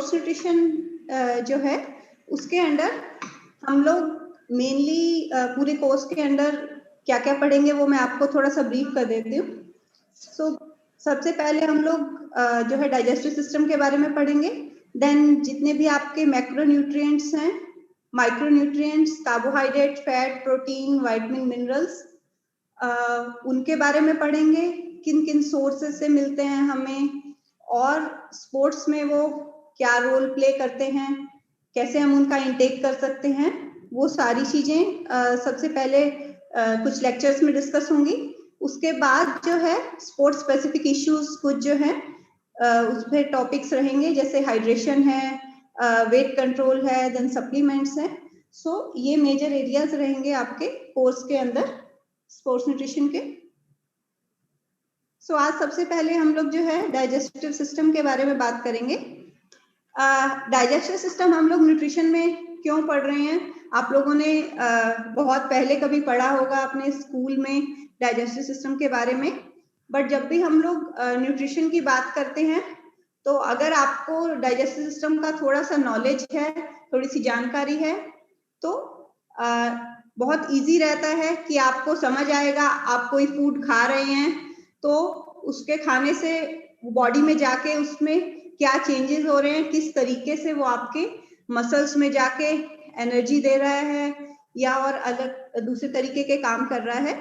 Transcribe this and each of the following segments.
Sports nutrition जो है उसके अंडर हम लोग मेनली पूरे कोर्स के अंदर क्या क्या पढ़ेंगे वो मैं आपको थोड़ा सा ब्रीफ कर देती हूँ। सबसे पहले हम लोग जो है डाइजेस्टिव सिस्टम के बारे में पढ़ेंगे। देन जितने भी आपके मैक्रो न्यूट्रिएंट्स हैं, micro nutrients, carbohydrate, fat, protein, vitamin, minerals, उनके बारे में पढ़ेंगे, किन किन सोर्सेज से मिलते हैं हमें और स्पोर्ट्स में वो क्या रोल प्ले करते हैं, कैसे हम उनका इंटेक कर सकते हैं, वो सारी चीजें सबसे पहले कुछ लेक्चर्स में डिस्कस होंगी। उसके बाद जो है स्पोर्ट्स स्पेसिफिक इश्यूज कुछ जो है उस पर टॉपिक्स रहेंगे, जैसे हाइड्रेशन है, वेट कंट्रोल है, देन सप्लीमेंट्स है। सो ये मेजर एरियाज रहेंगे आपके कोर्स के अंदर स्पोर्ट्स न्यूट्रिशन के। आज सबसे पहले हम लोग जो है डाइजेस्टिव सिस्टम के बारे में बात करेंगे। डाइजेस्टिव सिस्टम हम लोग न्यूट्रिशन में क्यों पढ़ रहे हैं? आप लोगों ने बहुत पहले कभी पढ़ा होगा अपने स्कूल में डाइजेस्टिव सिस्टम के बारे में, बट जब भी हम लोग न्यूट्रिशन की बात करते हैं तो अगर आपको डाइजेस्टिव सिस्टम का थोड़ा सा नॉलेज है, थोड़ी सी जानकारी है, तो बहुत इजी रहता है कि आपको समझ आएगा। आप कोई फूड खा रहे हैं तो उसके खाने से बॉडी में जाके उसमें क्या चेंजेस हो रहे हैं, किस तरीके से वो आपके मसल्स में जाके एनर्जी दे रहा है या और अलग दूसरे तरीके के काम कर रहा है।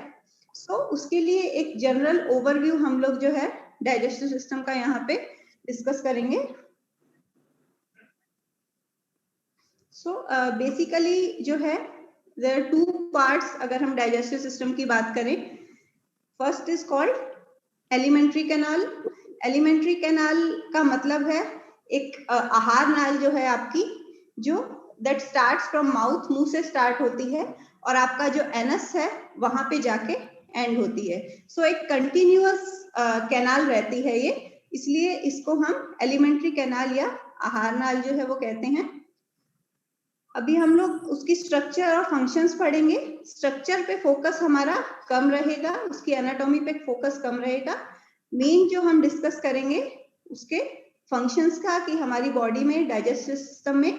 उसके लिए एक जनरल ओवरव्यू हम लोग जो है डाइजेस्टिव सिस्टम का यहाँ पे डिस्कस करेंगे। बेसिकली जो है देयर आर 2 पार्ट्स अगर हम डाइजेस्टिव सिस्टम की बात करें। First is called alimentary canal. Alimentary canal का मतलब है एक आहार नाल जो है आपकी, जो दैट स्टार्ट्स फ्रॉम माउथ, मुंह से स्टार्ट होती है और आपका जो एनस है वहां पे जाके एंड होती है। एक कंटिन्यूअस कैनाल रहती है ये, इसलिए इसको हम एलिमेंट्री कैनाल या आहार नाल जो है वो कहते हैं। अभी हम लोग उसकी स्ट्रक्चर और फंक्शंस पढ़ेंगे। स्ट्रक्चर पे फोकस हमारा कम रहेगा, उसकी एनाटॉमी पे फोकस कम रहेगा। मेन जो हम डिस्कस करेंगे उसके फंक्शंस का, कि हमारी बॉडी में डाइजेस्टिव सिस्टम में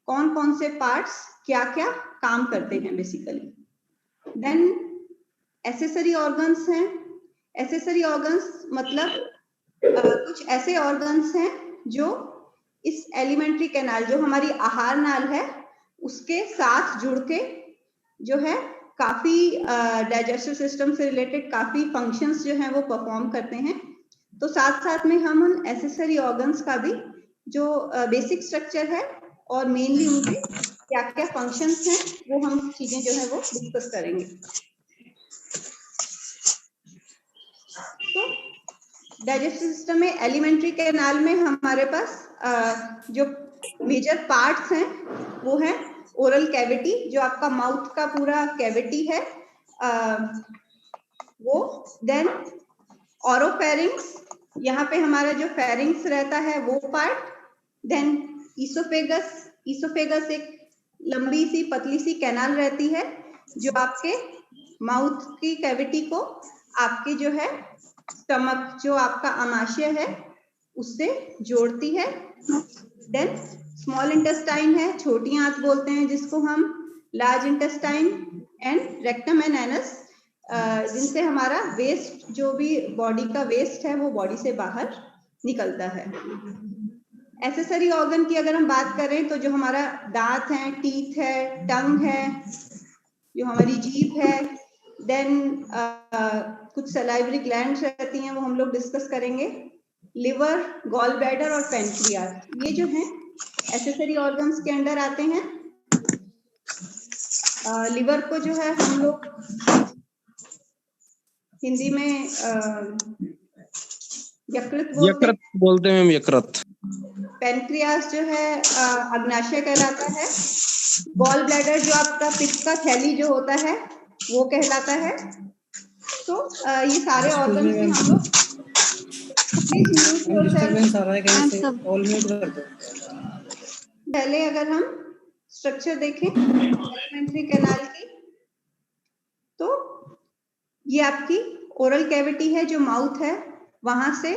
कौन कौन से पार्ट्स क्या क्या काम करते हैं बेसिकली। देन एसेसरी ऑर्गन्स हैं। एसेसरी ऑर्गन्स मतलब कुछ ऐसे ऑर्गन्स हैं जो इस एलिमेंट्री कैनाल, जो हमारी आहार नाल है, उसके साथ जुड़ के जो है काफी डाइजेस्टिव सिस्टम से रिलेटेड काफी फंक्शंस जो हैं वो परफॉर्म करते हैं। तो साथ साथ में हम उन एसेसरी ऑर्गन्स का भी जो बेसिक स्ट्रक्चर है और मेनली उनके क्या क्या फंक्शंस हैं वो हम चीजें जो है वो डिस्कस करेंगे। तो डाइजेस्टिव सिस्टम में एलिमेंट्री कैनाल में हमारे पास जो मेजर पार्ट्स हैं वो है ओरल कैविटी, जो आपका माउथ का पूरा कैविटी है वो। देन ओरोफेरिंक्स, यहाँ पे हमारा जो फेरिंक्स रहता है वो पार्ट। Then oesophagus. ईसोफेगस एक लंबी सी पतली सी कैनाल रहती है जो आपके माउथ की कैविटी को आपके जो है स्टमक, जो आपका आमाशय है, उससे जोड़ती है। देन स्मॉल इंटेस्टाइन है, छोटी आंत बोलते हैं जिसको हम, large intestine and rectum and anus, जिनसे हमारा वेस्ट, जो भी बॉडी का वेस्ट है वो बॉडी से बाहर निकलता है। एसेसरी ऑर्गन की अगर हम बात करें तो जो हमारा दांत है, टीथ है, टंग है, जो हमारी जीभ है, देन कुछ सलाइवरी ग्लैंड्स रहती हैं वो हम लोग डिस्कस करेंगे। लिवर, गॉल ब्लैडर और पेनक्रियास, ये जो हैं एसेसरी ऑर्गन्स के अंडर आते हैं। लिवर को जो है हम लोग हिंदी में यकृत बोलते हैं। यकृत। पेनक्रियास जो है अग्नाशय कहलाता है। गॉल ब्लैडर जो आपका पित्त का थैली जो होता है वो कहलाता है। तो ये सारे ऑर्गन्स भी हम लोग पहले अगर हम स्ट्रक्चर देखें एलिमेंट्री कैनाल की, तो ये आपकी ओरल कैविटी है जो माउथ है, वहां से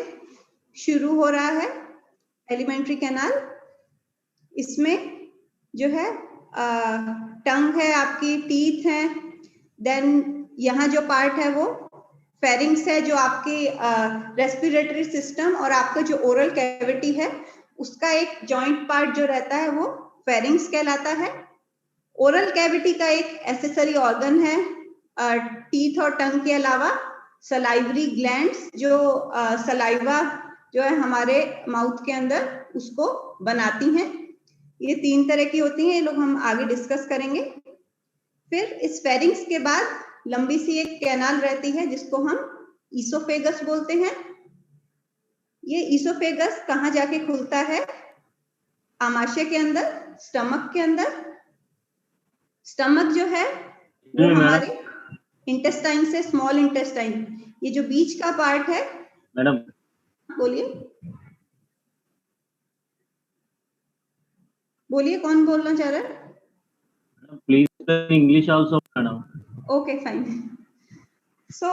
शुरू हो रहा है एलिमेंट्री कैनाल। इसमें जो है टंग है, आपकी टीथ है, देन यहाँ जो पार्ट है वो फेरिंग्स है, जो आपकी रेस्पिरेटरी सिस्टम और आपका जो ओरल कैविटी है उसका एक जॉइंट पार्ट जो रहता है वो फेरिंग्स कहलाता है। ओरल कैविटी का एक एसेसरी ऑर्गन है टीथ और टंग के अलावा सलाइवरी ग्लैंड्स, जो सलाइवा जो है हमारे माउथ के अंदर उसको बनाती हैं। ये 3 तरह की होती हैं, ये लोग हम आगे डिस्कस करेंगे। फिर इस फेरिंग्स के बाद लंबी सी एक कैनाल रहती है जिसको हम ईसोफेगस बोलते हैं। ये ईसोफेगस कहाँ जाके खुलता है? आमाशय के अंदर, स्टमक के अंदर। स्टमक जो है वो हमारे इंटेस्टाइन से, स्मॉल इंटेस्टाइन, ये जो बीच का पार्ट है। मैडम बोलिए बोलिए, कौन बोलना चाह रहा है? Please English also madam. Okay, fine. So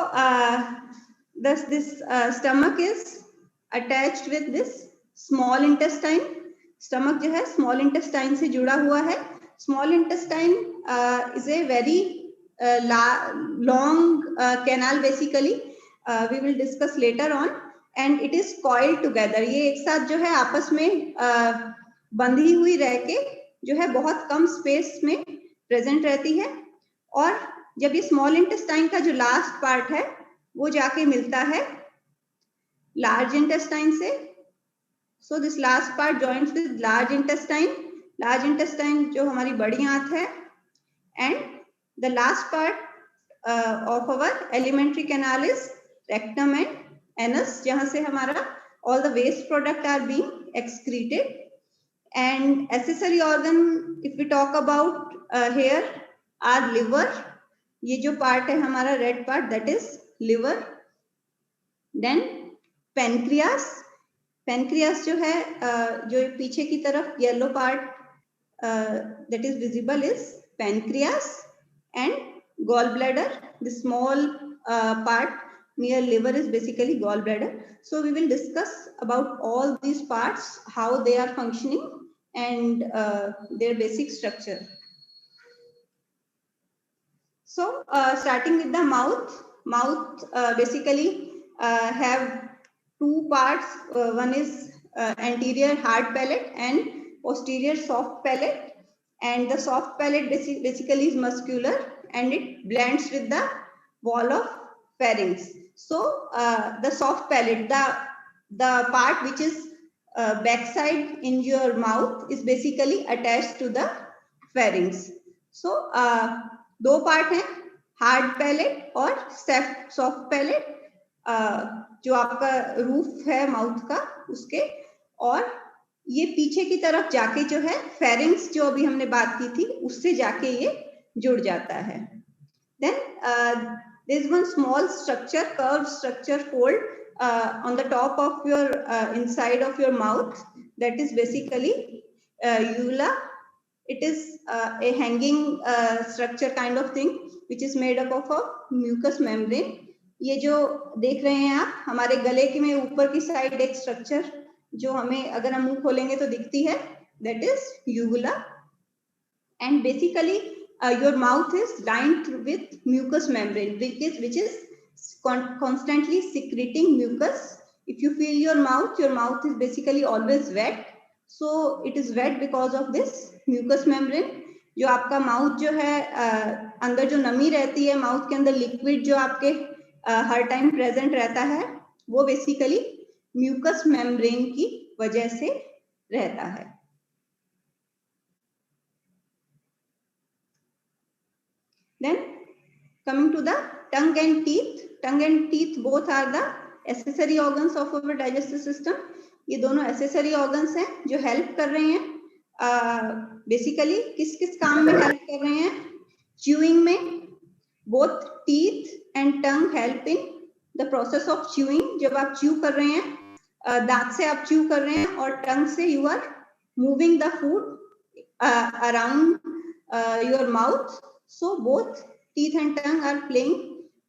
this stomach is attached with this small intestine. Stomach जो है small intestine से जुड़ा हुआ है. Small intestine is a very long canal basically. We will discuss later on, and it is coiled together. ये एक साथ जो है आपस में बंधी हुई रह के जो है बहुत कम स्पेस में प्रेजेंट रहती है, और जब ये स्मॉल इंटेस्टाइन का जो लास्ट पार्ट है वो जाके मिलता है लार्ज इंटेस्टाइन से। So this last part joints with large intestine. Large intestine जो हमारी बड़ी आंत है, and the last part of our alimentary canal is rectum and anus, जहां से हमारा all the waste product are being excreted. And accessory organ if we talk about here are liver, ये जो पार्ट है हमारा red part that is liver. Then pancreas, pancreas जो है जो पीछे की तरफ yellow part that is visible is pancreas. And gall bladder, the small part near liver is basically gallbladder. So we will discuss about all these parts, how they are functioning and their basic structure. So starting with the mouth basically have 2 parts. One is anterior hard palate and posterior soft palate, and the soft palate basically is muscular and it blends with the wall of pharynx. So the soft palate, the part which is backside in your mouth is basically attached to the pharynx. So 2 part हैं, hard palate और soft palate, जो आपका roof है mouth का उसके, और ये पीछे की तरफ जाके जो है फेरिंग्स जो अभी हमने बात की थी उससे जाके ये जुड़ जाता है। Then there is one small structure, curved structure fold on the top of your inside of your mouth, that is basically uvula. It is a hanging structure kind of thing which is made up of a mucous membrane. ये जो देख रहे हैं आप हमारे गले के में ऊपर की साइड एक स्ट्रक्चर जो हमें अगर हम मुंह खोलेंगे तो दिखती है, that is uvula. And basically your mouth is lined with mucous membrane which is constantly secreting mucus. If you feel your mouth is basically always wet. So it is wet because of this mucous membrane. जो आपका mouth जो है अंदर जो नमी रहती है mouth के अंदर, लिक्विड जो आपके हर टाइम प्रेजेंट रहता है वो बेसिकली म्यूकस मेम्ब्रेन की वजह से रहता है। Then coming to the tongue and teeth. Tongue and teeth both are the accessory organs of our digestive system. ये दोनों accessory organs हैं जो help कर रहे हैं basically किस किस काम में help कर रहे हैं? Chewing में, both teeth and tongue help in the process of chewing. जब आप chew कर रहे हैं दांत से आप chew कर रहे हैं और tongue से you are moving the food around your mouth. So both teeth and tongue are playing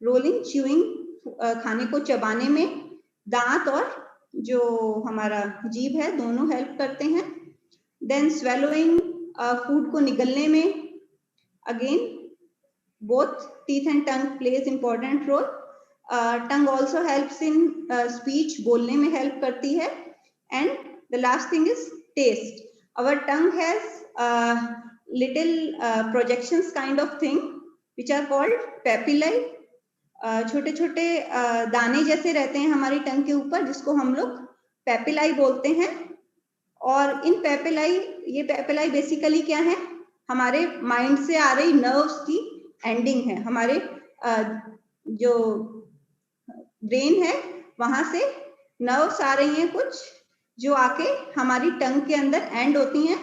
role in chewing. खाने को चबाने में दांत और जो हमारा जीभ है दोनों हेल्प करते हैं। देन स्वेलोइंग, फूड को निगलने में, again both teeth and tongue plays important role. Tongue also helps in speech, बोलने में help करती है. And the last thing is taste. Our tongue has little projections kind of thing which are called papillae. छोटे छोटे दाने जैसे रहते हैं हमारी टंग के ऊपर, जिसको हम लोग पेपिलाई बोलते हैं. और इन पेपिलाई, ये पेपिलाई बेसिकली क्या है, हमारे माइंड से आ रही नर्व्स की एंडिंग है. हमारे जो ब्रेन है वहां से नर्व्स आ रही हैं कुछ, जो आके हमारी टंग के अंदर एंड होती हैं.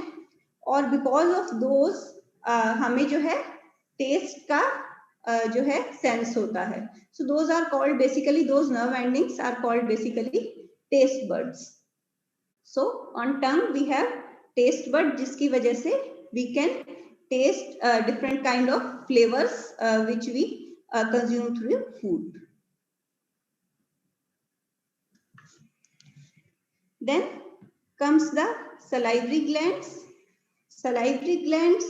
और बिकॉज ऑफ दोज हमें जो है टेस्ट का जो है सेंस होता है. So those are called basically, those nerve endings are called basically taste buds. So on tongue we have taste bud, जिसकी वजह से we can taste different kind of flavors which we consume through food. Then comes the salivary glands. Salivary glands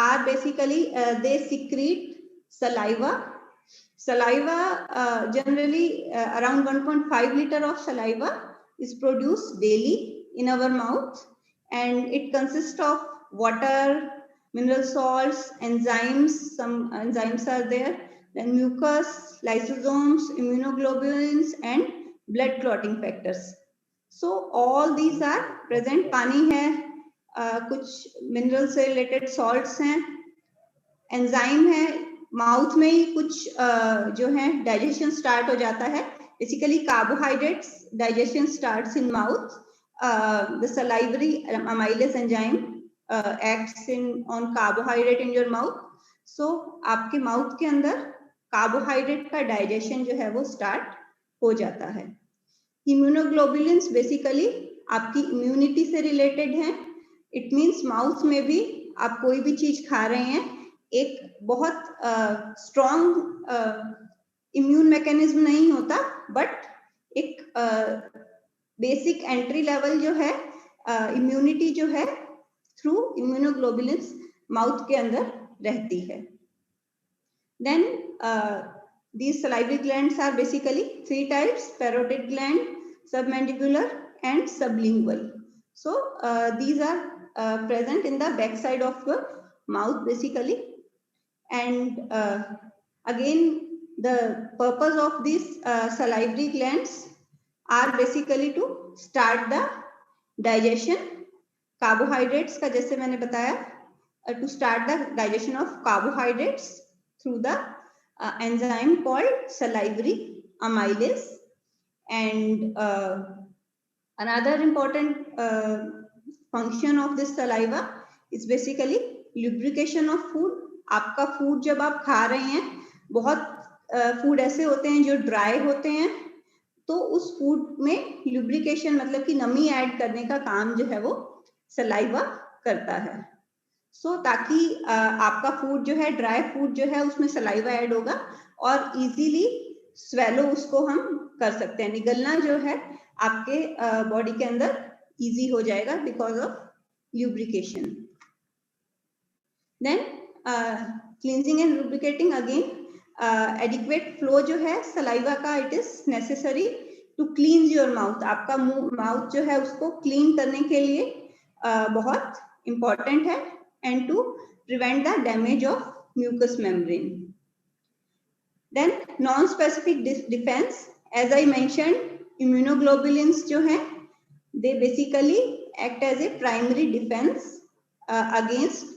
are basically they secrete saliva. Saliva generally around 1.5 liter of saliva is produced daily in our mouth, and it consists of water, mineral salts, enzymes. Some enzymes are there, then mucus, lysosomes, immunoglobulins, and blood clotting factors. So all these are present. पानी है, कुछ mineral से related salts हैं, enzyme है. Mouth में ही कुछ जो है डाइजेशन स्टार्ट हो जाता है. Basically carbohydrates digestion starts in mouth. The salivary amylase enzyme acts on carbohydrate in your mouth. So आपके माउथ के अंदर कार्बोहाइड्रेट का डाइजेशन जो है वो स्टार्ट हो जाता है. इम्यूनोग्लोबुलिन्स बेसिकली आपकी इम्यूनिटी से रिलेटेड हैं. इट मींस माउथ में भी आप कोई भी चीज खा रहे हैं, एक बहुत स्ट्रॉन्ग इम्यून मैकेनिज्म नहीं होता, बट एक बेसिक एंट्री लेवल जो है इम्यूनिटी जो है थ्रू इम्यूनोग्लोबुलिन्स माउथ के अंदर रहती है. Then these salivary glands are basically 3 types: parotid gland, submandibular, and sublingual. So these are present in the back side of your mouth basically. And again, the purpose of these salivary glands are basically to start the digestion. Carbohydrates का, जैसे मैंने बताया, to start the digestion of carbohydrates through the enzyme called salivary amylase. And another important function of this saliva is basically lubrication of food. आपका food जब आप खा रहे हैं, बहुत फूड ऐसे होते हैं जो ड्राई होते हैं, तो उस फूड में लुब्रिकेशन मतलब कि नमी ऐड करने का काम जो है वो सलाइवा करता है. सो ताकि आपका फूड जो है, ड्राई फूड जो है, उसमें सलाइवा ऐड होगा और इजीली स्वेलो उसको हम कर सकते हैं. निगलना जो है आपके बॉडी के अंदर इजी हो जाएगा because of lubrication. Then cleansing and lubricating, again adequate flow जो है सलाइवा का, it is necessary to cleanse your mouth. आपका माउथ जो है उसको क्लीन करने के लिए बहुत इंपॉर्टेंट है, and to prevent the damage of mucous membrane. Then non specific defence, as I mention, immunoglobulins जो हैं, they basically act as a primary defence against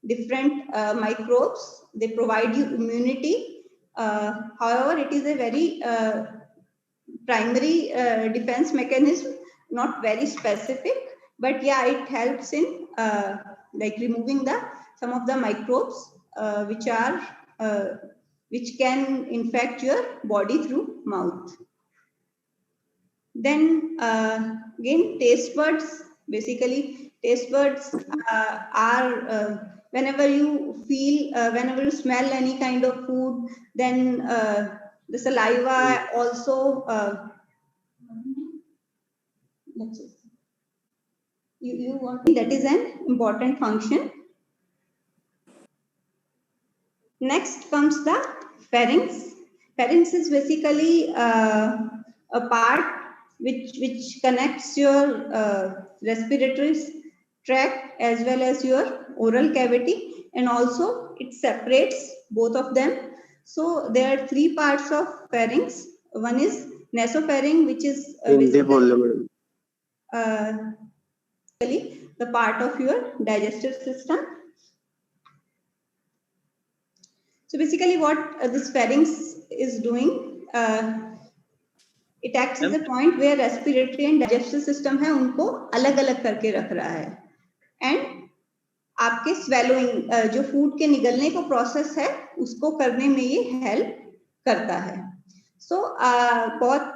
different microbes. They provide you immunity. However, it is a very primary defense mechanism, not very specific, but yeah, it helps in like removing some of the microbes which can infect your body through mouth. Then again, taste buds. Basically, taste buds are whenever you feel, whenever you smell any kind of food, then the saliva also you want, that is an important function. Next comes the pharynx. Pharynx is basically a part which connects your respiratory tract as well as your oral cavity, and also it separates both of them. So there are three parts of pharynx. One is nasopharynx, which is basically the part of your digestive system. So basically what this pharynx is doing, it acts as a point where respiratory and digestive system है उनको अलग अलग करके रख रहा है, and आपके swallowing जो फूड के निगलने को प्रोसेस है उसको करने में ये हेल्प करता है. So बहुत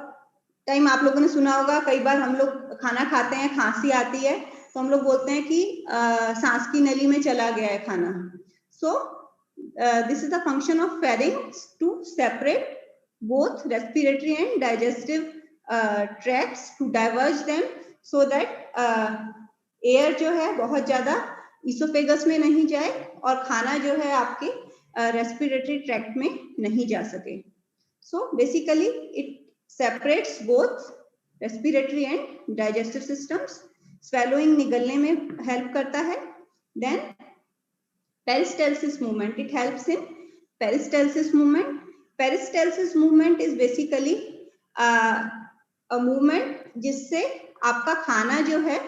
टाइम आप लोगों ने सुना होगा, कई बार हम लोग खाना खाते हैं, खांसी आती है तो हम लोग बोलते हैं कि सांस की नली में चला गया है खाना. So this is the function of pharynx to separate both respiratory and digestive tracts, to diverge them so that air जो है बहुत ज्यादा इसोफेगस में नहीं जाए और खाना जो है आपके respiratory tract में नहीं जा सके. So basically it separates both respiratory and digestive systems. Swallowing निगलने में help करता है. Then peristalsis movement, it helps in peristalsis movement. Peristalsis movement is basically a movement जिससे आपका खाना जो है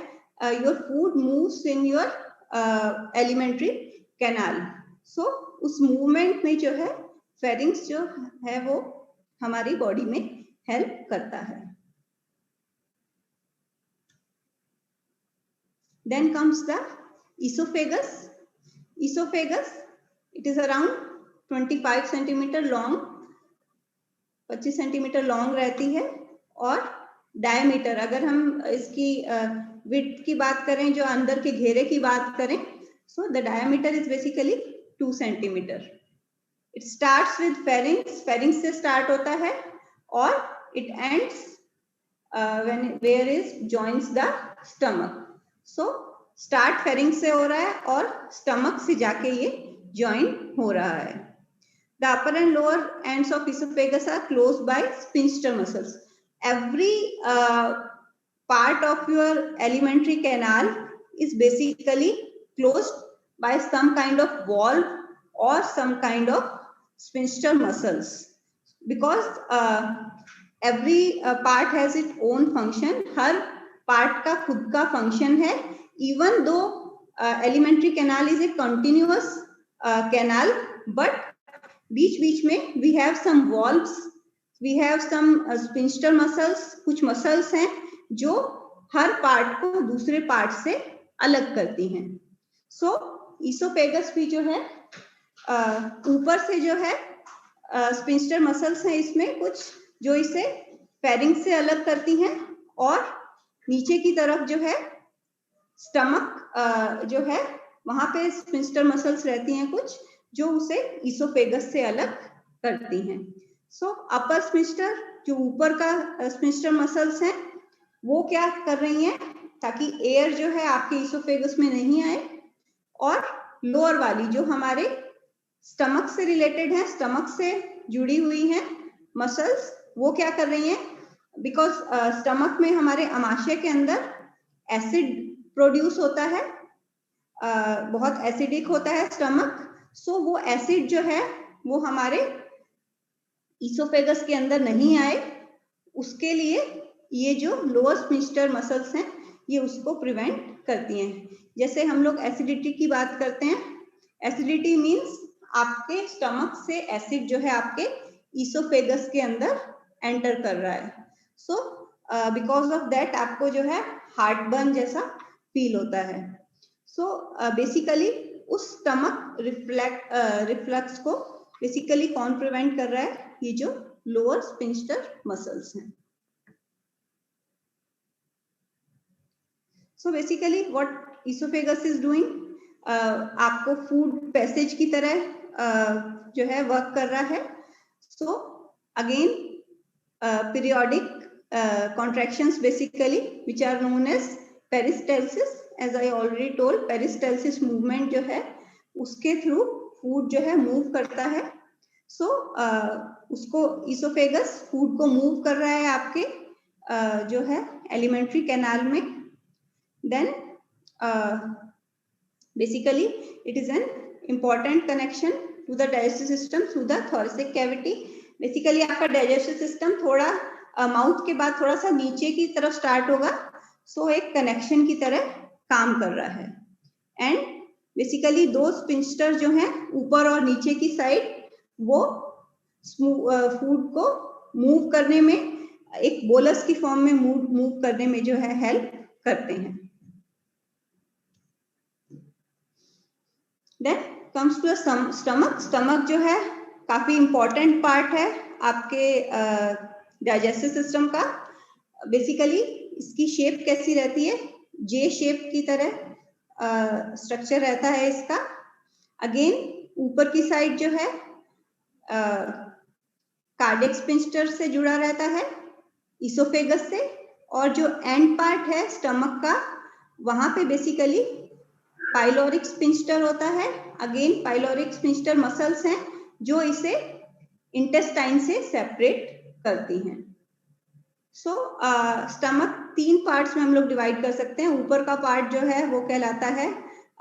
your food moves in your alimentary canal. So उस movement में जो है pharynx जो है वो हमारी बॉडी में हेल्प करता है. Then comes the esophagus. Esophagus, it is around 25 centimeter long, 25 centimeter long रहती है, और diameter अगर हम इसकी width की बात करें, जो अंदर के घेरे की बात करें, so the diameter is basically 2 centimeter. It starts with pharynx, pharynx से start होता है और it ends where is joins the stomach. So start pharynx से हो रहा है और stomach से जाके ये join हो रहा है. The upper and lower ends of esophagus are closed by sphincter muscles. Every part of your alimentary canal is basically closed by some kind of valve or some kind of sphincter muscles, because every part has its own function. Her part का खुद का function है. Even though alimentary canal is a continuous canal, but बीच में we have some valves, we have some sphincter muscles, कुछ muscles हैं जो हर part को दूसरे part से अलग करती हैं. So esophagus भी जो है ऊपर से जो है sphincter muscles हैं इसमें कुछ जो इसे pharynx से अलग करती हैं, और नीचे की तरफ जो है स्टमक जो है वहां पे sphincter muscles रहती हैं कुछ जो उसे esophagus से अलग करती हैं. So upper sphincter जो ऊपर का sphincter muscles हैं वो क्या कर रही हैं ताकि एयर जो है आपके esophagus में नहीं आए, और लोअर वाली जो हमारे स्टमक से रिलेटेड है, स्टमक से जुड़ी हुई हैं मसल्स, वो क्या कर रही हैं, बिकॉज स्टमक में हमारे अमाशय के अंदर एसिड प्रोड्यूस होता है, बहुत एसिडिक होता है स्टमक. सो वो एसिड जो है वो हमारे इसोफेगस के अंदर नहीं आए, उसके लिए ये जो लोअर स्फिंक्टर मसल्स हैं ये उसको प्रिवेंट करती हैं. जैसे हम लोग एसिडिटी की बात करते हैं, एसिडिटी मींस आपके स्टमक से एसिड जो है आपके इसोफेगस के अंदर एंटर कर रहा है. सो बिकॉज ऑफ दैट आपको जो है हार्ट बर्न जैसा फील होता है. सो बेसिकली उस स्टमक रिफ्लक्स को बेसिकली कौन प्रिवेंट कर रहा है, ये जो लोअर स्फिंक्टर मसल्स हैं. So basically what oesophagus is doing, आपको फूड पैसेज की तरह जो है वर्क कर रहा है. So again periodic contractions basically which are known as peristalsis as I already told, peristalsis movement जो है उसके थ्रू फूड जो है मूव करता है. सो उसको इसोफेगस फूड को मूव कर रहा है आपके जो है एलिमेंट्री कैनाल में. Then basically it is an important connection to the digestive system through the thoracic cavity. Basically आपका डाइजेस्टिव सिस्टम थोड़ा माउथ के बाद थोड़ा सा नीचे की तरफ स्टार्ट होगा. सो एक कनेक्शन की तरह काम कर रहा है. एंड बेसिकली दो स्पिंस्टर जो हैं ऊपर और नीचे की साइड, वो फूड को मूव करने में, एक बोलस की फॉर्म में मूव करने में जो है हेल्प करते हैं. Then comes to stomach. Stomach जो है काफी इंपॉर्टेंट पार्ट है आपके डाइजेस्टिव सिस्टम का. बेसिकली इसकी शेप कैसी रहती है? जे शेप की तरह स्ट्रक्चर रहता है इसका. अगेन ऊपर की साइड जो है कार्डियक स्पिंस्टर से जुड़ा रहता है, इसोफेगस से, और जो एंड पार्ट है स्टमक का, वहां पे बेसिकली पाइलोरिक स्पिंस्टर होता है. अगेन पाइलोरिक स्पिंस्टर मसल्स हैं जो इसे इंटेस्टाइन से सेपरेट करती हैं. सो स्टमक 3 पार्ट्स में हम लोग डिवाइड कर सकते हैं. ऊपर का पार्ट जो है वो कहलाता है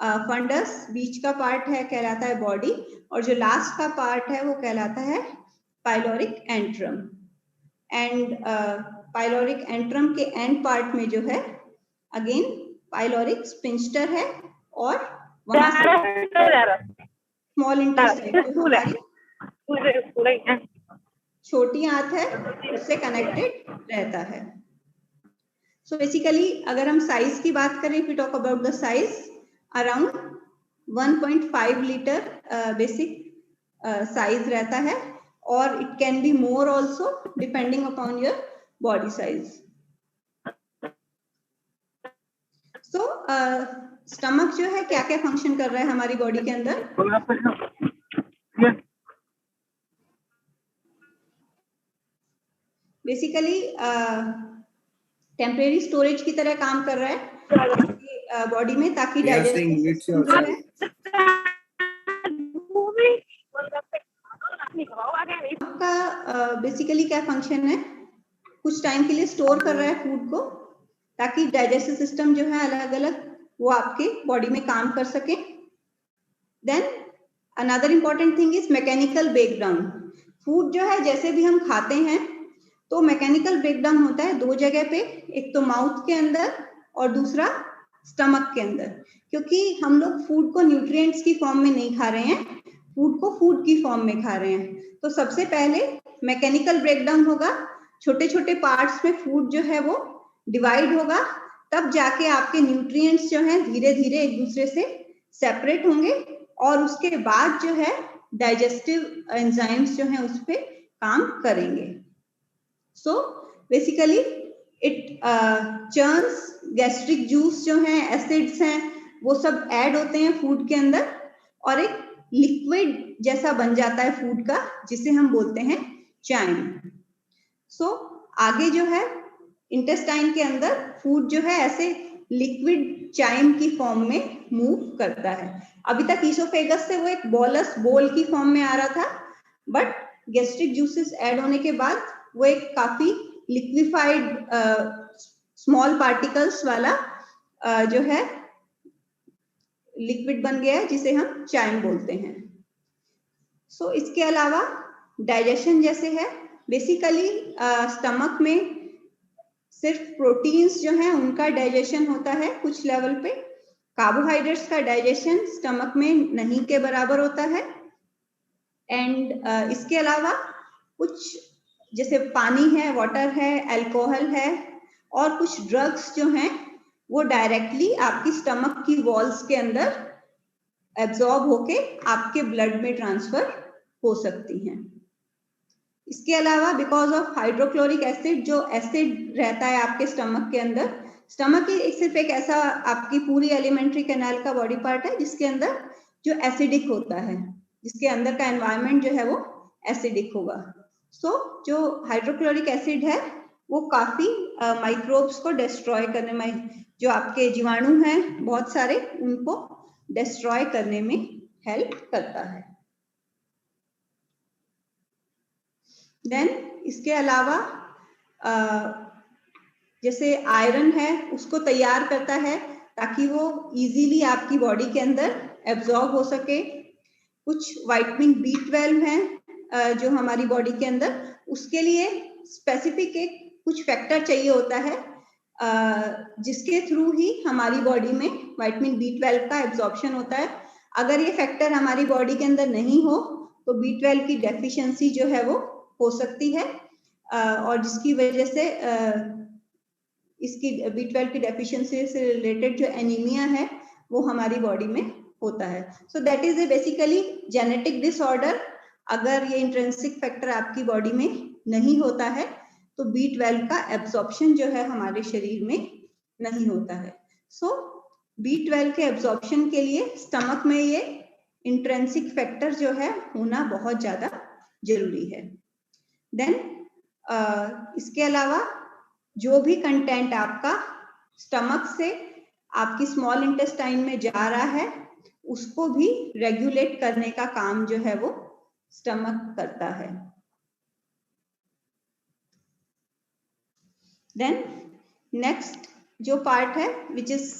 फंडस, बीच का पार्ट है कहलाता है बॉडी, और जो लास्ट का पार्ट है वो कहलाता है pyloric antrum. And pyloric antrum के एंड पार्ट में जो है अगेन पाइलोरिक स्पिंस्टर है, और वहां से स्मॉल इंटेस्टाइन छोटी आंत है उससे कनेक्टेड रहता है. सो बेसिकली अगर हम साइज की बात करें, if we talk about the size, around 1.5 litre basic size रहता है, और it can be more also depending upon your body size. So stomach जो है क्या क्या फंक्शन कर रहा है हमारी बॉडी के अंदर? बेसिकली टेम्परेरी स्टोरेज की तरह काम कर रहा है बॉडी में, ताकि डाइजेस्टिव का बेसिकली क्या फंक्शन है, कुछ टाइम के लिए स्टोर कर रहा है फूड को, ताकि डाइजेस्टिव सिस्टम जो है अलग अलग वो आपके बॉडी में काम कर सके. Then another important thing is mechanical breakdown. Food जो है जैसे भी हम खाते हैं तो मैकेनिकल ब्रेकडाउन होता है 2 जगह पे, एक तो माउथ के अंदर और दूसरा स्टमक के अंदर. क्योंकि हम लोग फूड को न्यूट्रिएंट्स की फॉर्म में नहीं खा रहे हैं, फूड को फूड की फॉर्म में खा रहे हैं. तो सबसे पहले मैकेनिकल ब्रेकडाउन होगा, छोटे छोटे पार्ट्स में फूड जो है वो डिवाइड होगा, तब जाके आपके न्यूट्रिएंट्स जो हैं धीरे धीरे एक दूसरे से सेपरेट होंगे, और उसके बाद जो है डाइजेस्टिव एंजाइम्स जो हैं उस पे काम करेंगे. So basically it churns, gastric juice जो हैं, एसिड्स हैं, वो सब ऐड होते हैं फूड के अंदर, और एक लिक्विड जैसा बन जाता है फूड का, जिसे हम बोलते हैं चाइम. सो आगे जो है इंटेस्टाइन के अंदर फूड जो है ऐसे लिक्विड चाइम की फॉर्म में मूव करता है. अभी तक इसोफेगस से वो एक बोलस बोल की फॉर्म में आ रहा था, बट गैस्ट्रिक जूसेस ऐड होने के बाद वो एक काफी लिक्विफाइड स्मॉल पार्टिकल्स वाला जो है लिक्विड बन गया है, जिसे हम चाइम बोलते हैं. सो इसके अलावा डाइजेशन जैसे है, बेसिकली स्टमक में सिर्फ प्रोटीन्स जो हैं उनका डाइजेशन होता है कुछ लेवल पे. कार्बोहाइड्रेट्स का डाइजेशन स्टमक में नहीं के बराबर होता है. एंड इसके अलावा कुछ जैसे पानी है, वाटर है, अल्कोहल है, और कुछ ड्रग्स जो हैं वो डायरेक्टली आपकी स्टमक की वॉल्स के अंदर एब्जॉर्ब होके आपके ब्लड में ट्रांसफर हो सकती हैं. इसके अलावा बिकॉज ऑफ हाइड्रोक्लोरिक एसिड, जो एसिड रहता है आपके स्टमक के अंदर, स्टमक सिर्फ एक ऐसा आपकी पूरी एलिमेंट्री कैनाल का बॉडी पार्ट है जिसके अंदर जो एसिडिक होता है, जिसके अंदर का एनवायरनमेंट जो है वो एसिडिक होगा. सो जो हाइड्रोक्लोरिक एसिड है वो काफी माइक्रोब्स को डिस्ट्रॉय करने में, जो आपके जीवाणु हैं बहुत सारे, उनको डिस्ट्रॉय करने में हेल्प करता है। देन इसके अलावा जैसे आयरन है उसको तैयार करता है ताकि वो इजीली आपकी बॉडी के अंदर एब्जॉर्ब हो सके। कुछ विटामिन B12 हैं जो हमारी बॉडी के अंदर, उसके लिए स्पेसिफिक एक कुछ फैक्टर चाहिए होता है जिसके थ्रू ही हमारी बॉडी में विटामिन B12 का एब्जॉर्प्शन होता है। अगर ये फैक्टर हमारी बॉडी के अंदर नहीं हो तो B12 की डेफिशिएंसी जो है वो हो सकती है और जिसकी वजह से इसकी B12 की डेफिशिएंसी से रिलेटेड जो एनीमिया है वो हमारी बॉडी में होता है। So that is a basically genetic disorder. अगर ये इंट्रिंसिक फैक्टर आपकी बॉडी में नहीं होता है तो B12 का एब्जॉर्प्शन जो है हमारे शरीर में नहीं होता है। सो B12 के एब्जॉर्प्शन के लिए स्टमक में ये इंट्रिंसिक फैक्टर जो है होना बहुत ज्यादा जरूरी है। देन इसके अलावा जो भी कंटेंट आपका स्टमक से आपकी स्मॉल इंटेस्टाइन में जा रहा है उसको भी रेगुलेट करने का काम जो है वो स्टमक करता है। देन नेक्स्ट जो पार्ट है which is